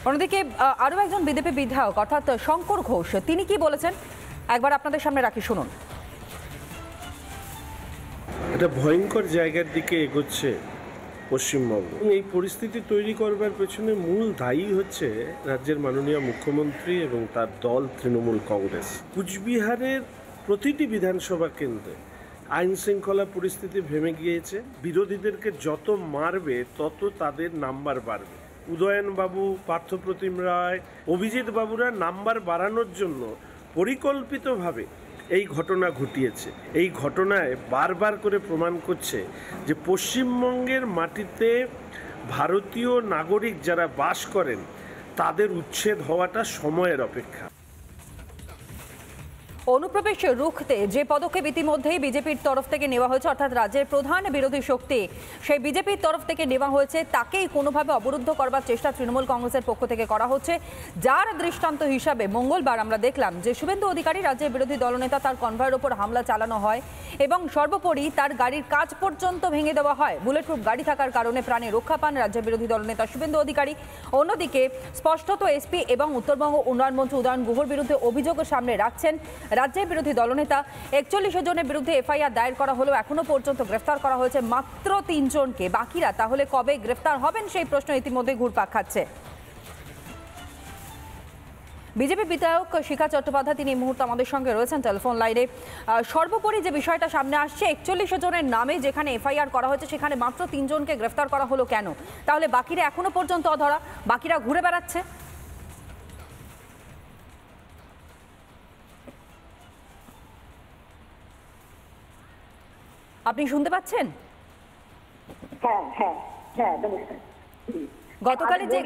অন্যদিকে আরো একজন বিজেপি বিধায়ক অর্থাৎ শঙ্কর ঘোষ তিনি কি বলেছেন একবার আপনাদের সামনে রাখি, শুনুন। এটা ভয়ঙ্কর জায়গার দিকে এগোচ্ছে পশ্চিমবঙ্গ। এই পরিস্থিতি তৈরি করবার পেছনে মূল দায়ী হচ্ছে রাজ্যের মাননীয় মুখ্যমন্ত্রী এবং তার দল তৃণমূল কংগ্রেস। কুচবিহারের প্রতিটি বিধানসভা কেন্দ্রে আইন শৃঙ্খলা পরিস্থিতি ভেঙে গিয়েছে। বিরোধীদেরকে যত মারবে তত তাদের নাম্বার বাড়বে। উদয়ন বাবু, পার্থপ্রতিম রায়, অভিজিৎ বাবুরা নাম্বার বাড়ানোর জন্য পরিকল্পিতভাবে এই ঘটনা ঘটিয়েছে। এই ঘটনায় বারবার করে প্রমাণ করছে যে পশ্চিমবঙ্গের মাটিতে ভারতীয় নাগরিক যারা বাস করেন তাদের উচ্ছেদ হওয়াটা সময়ের অপেক্ষা। অনুপ্রবেশ রুখতে যে পদক্ষেপ ইতিমধ্যেই বিজেপির তরফ থেকে নেওয়া হয়েছে, অর্থাৎ রাজ্যের প্রধান বিরোধী শক্তি সেই বিজেপির তরফ থেকে নেওয়া হয়েছে, তাকেই কোনোভাবে অবরুদ্ধ করবার চেষ্টা তৃণমূল কংগ্রেসের পক্ষ থেকে করা হচ্ছে। যার দৃষ্টান্ত হিসাবে মঙ্গলবার আমরা দেখলাম যে শুভেন্দু অধিকারী, রাজ্যের বিরোধী দলনেতা, তার কনভয়ের ওপর হামলা চালানো হয় এবং সর্বোপরি তার গাড়ির কাচ পর্যন্ত ভেঙে দেওয়া হয়। বুলেট প্রুফ গাড়ি থাকার কারণে প্রাণে রক্ষা পান রাজ্যের বিরোধী দলনেতা শুভেন্দু অধিকারী। অন্যদিকে স্পষ্টত এসপি এবং উত্তরবঙ্গ উন্নয়ন মন্ত্রী উদয়ন গুহর বিরুদ্ধে অভিযোগের সামনে রাখছেন রাজ্যের বিরোধী দলনেতা। ৪১ জনের বিরুদ্ধে এফআইআর দায়ের করা হলেও এখনো পর্যন্ত গ্রেফতার করা হয়েছে মাত্র ৩ জনকে। বাকিরা তাহলে কবে গ্রেফতার হবেন সেই প্রশ্ন ইতিমধ্যে ঘুরপাক খাচ্ছে। বিজেপি বিধায়ক শিখা চট্টোপাধ্যায় তিনি এই মুহূর্তে আমাদের সঙ্গে রয়েছেন টেলিফোন লাইনে। সর্বোপরি যে বিষয়টা সামনে আসছে, ৪১ জনের নামে যেখানে এফআইআর করা হয়েছে সেখানে মাত্র ৩ জনকে গ্রেফতার করা হলো কেন? তাহলে বাকিরা এখনো পর্যন্ত অধরা, বাকিরা ঘুরে বেড়াচ্ছে। আপনি শুনতে পাচ্ছেন? গতকালে যে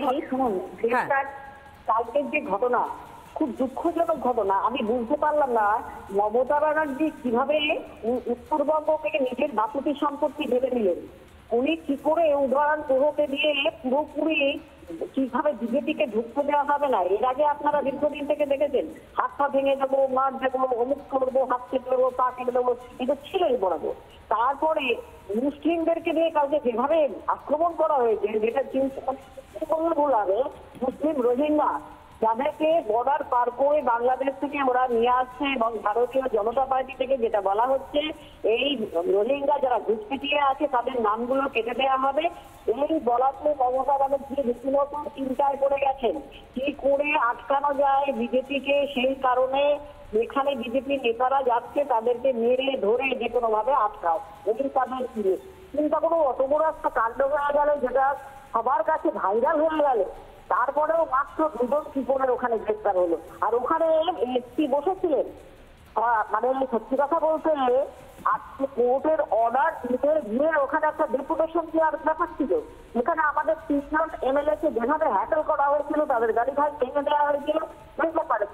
কালকের যে ঘটনা, খুব দুঃখজনক ঘটনা। আমি বুঝতে পারলাম না মমতা ব্যানার্জি কিভাবে উত্তরবঙ্গ থেকে নিজের বাপুতি সম্পত্তি ভেবে নিলেন। উনি কি করে উদাহরণ প্রহকে দিয়ে পুরোপুরি কিভাবে বিজেপিকে ঢুকতে দেওয়া হবে না। এর আগে আপনারা দীর্ঘদিন থেকে দেখেছেন হাত পা ভেঙে দেবো, মার দেবো, অমুক করবো, হাত কেটে দেবো, পা কেটে দেবো, এটা ছিলই বরাবর। তারপরে মুসলিমদেরকে নিয়ে কালকে যেভাবে আক্রমণ করা হয়েছে, যেটা চিন্তা করলে ভুল হবে, মুসলিম রোহিঙ্গা যাদেরকে বর্ডার পার করে বাংলাদেশ থেকে ওরা নিয়ে আসছে এবং ভারতীয় জনতা পার্টি থেকে যেটা বলা হচ্ছে এই রোহিঙ্গা যারা ঘুষপিটিয়ে আছে তাদের নামগুলো কেটে দেওয়া হবে। এই বলাতে মমতা ব্যানার্জি রীতিমতো চিন্তায় পড়ে গেছেন কি করে আটকানো যায় বিজেপিকে। সেই কারণে যেখানে বিজেপি নেতারা যাচ্ছে তাদেরকে মেরে ধরে যে কোনো ভাবে আটকাও, এই তাদের চিন্তা কোনো অত বড় একটা কাণ্ড হয়ে গেল যেটা সবার কাছে ভাইরাল হয়ে গেল। তারপরেও মাত্র 2 জন কি করে ওখানে গ্রেফতার হলো। আর ওখানে এসপি বসেছিলেন, মানে সত্যি কথা বলতে আজকে কোর্টের অর্ডার নিতে গিয়ে ওখানে একটা ডেপুটেশন দেওয়ার ব্যাপার ছিল। এখানে আমাদের 3 জন এমএলএ কে যেভাবে হ্যাটেল করা হয়েছিল, তাদের গাড়ি ভাই ভেঙে দেওয়া হয়েছিল, এই ব্যাপারে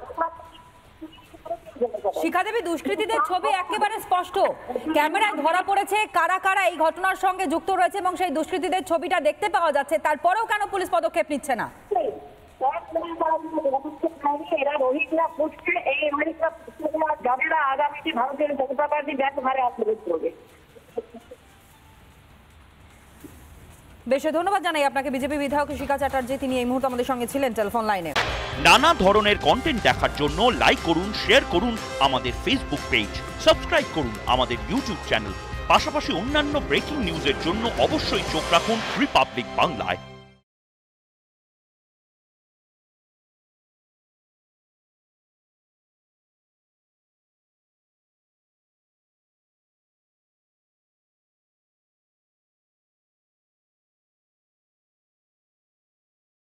শিখাদেবী দুষ্কৃতীদের ছবি একেবারে স্পষ্ট, ক্যামেরায় ধরা পড়েছে কারা কারা এই ঘটনার সঙ্গে যুক্ত রয়েছে এবং সেই দুষ্কৃতীদের ছবিটা দেখতে পাওয়া যাচ্ছে। তারপরেও কেন পুলিশ পদক্ষেপ নিচ্ছে না? এরা রোহিঙ্গা পুষছে, এই রোহিঙ্গা যারা আগামীতে ভারতীয় জনতা পার্টি ব্যাপকভাবে আক্রমণ করবে। বেশ, ধন্যবাদ জানাই আপনাকে বিজেপি বিধায়ক শিখা চ্যাটার্জি, তিনি এই মুহূর্তে আমাদের সঙ্গে ছিলেন টেলিফোন লাইনে। নানা ধরনের কন্টেন্ট দেখার জন্য লাইক করুন, শেয়ার করুন আমাদের ফেসবুক পেজ, সাবস্ক্রাইব করুন আমাদের ইউটিউব চ্যানেল। পাশাপাশি অন্যান্য ব্রেকিং নিউজের জন্য অবশ্যই চোখ রাখুন রিপাবলিক বাংলায়।